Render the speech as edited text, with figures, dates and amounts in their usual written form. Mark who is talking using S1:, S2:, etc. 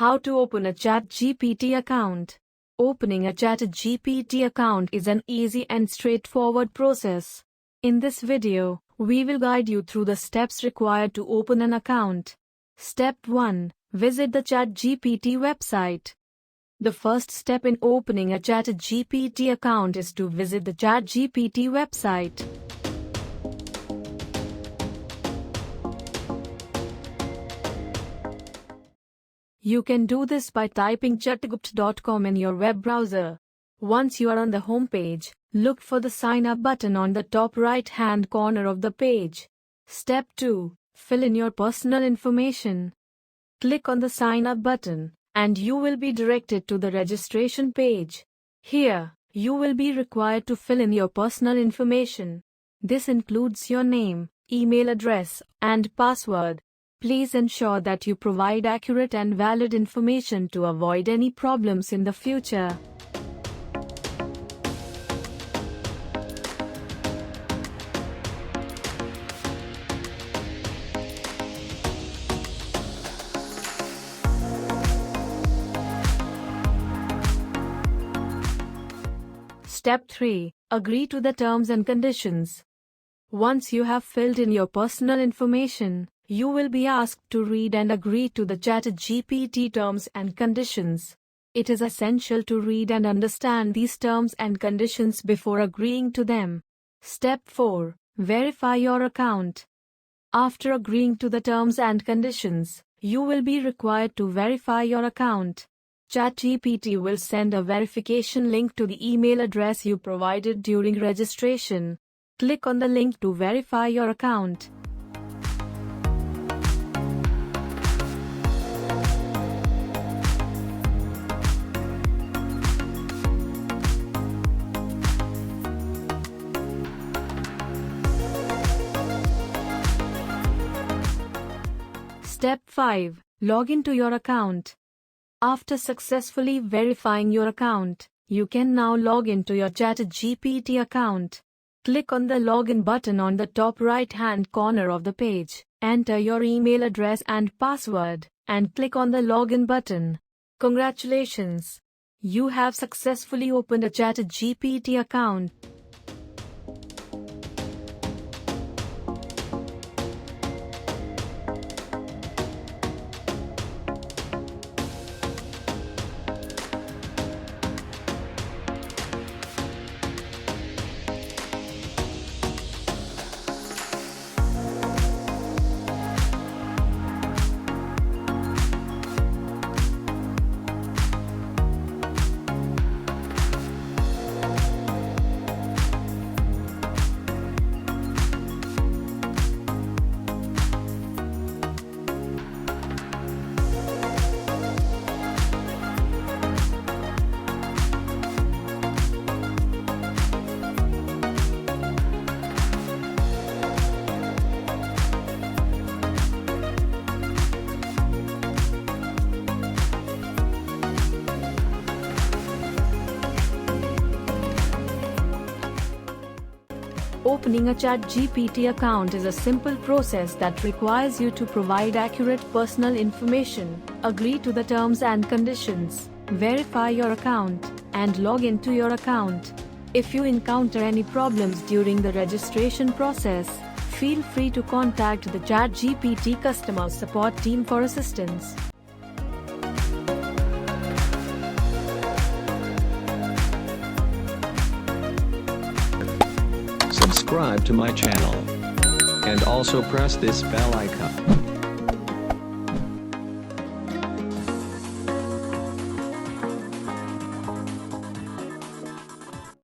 S1: How to open a ChatGPT account. Opening a ChatGPT account is an easy and straightforward process. In this video, we will guide you through the steps required to open an account. Step 1. Visit the ChatGPT website. The first step in opening a ChatGPT account is to visit the ChatGPT website. You can do this by typing chatgpt.com in your web browser. Once you are on the home page, look for the Sign Up button on the top right-hand corner of the page. Step 2. Fill in your personal information. Click on the Sign Up button, and you will be directed to the registration page. Here, you will be required to fill in your personal information. This includes your name, email address, and password. Please ensure that you provide accurate and valid information to avoid any problems in the future. Step 3. Agree to the terms and conditions. Once you have filled in your personal information, you will be asked to read and agree to the ChatGPT terms and conditions. It is essential to read and understand these terms and conditions before agreeing to them. Step 4. Verify your account. After agreeing to the terms and conditions, you will be required to verify your account. ChatGPT will send a verification link to the email address you provided during registration. Click on the link to verify your account. Step 5. Log into your account. After successfully verifying your account, you can now log into your ChatGPT account. Click on the Login button on the top right-hand corner of the page. Enter your email address and password, and click on the Login button. Congratulations! You have successfully opened a ChatGPT account. Opening a ChatGPT account is a simple process that requires you to provide accurate personal information, agree to the terms and conditions, verify your account, and log into your account. If you encounter any problems during the registration process, feel free to contact the ChatGPT customer support team for assistance.
S2: Subscribe to my channel and also press this bell icon.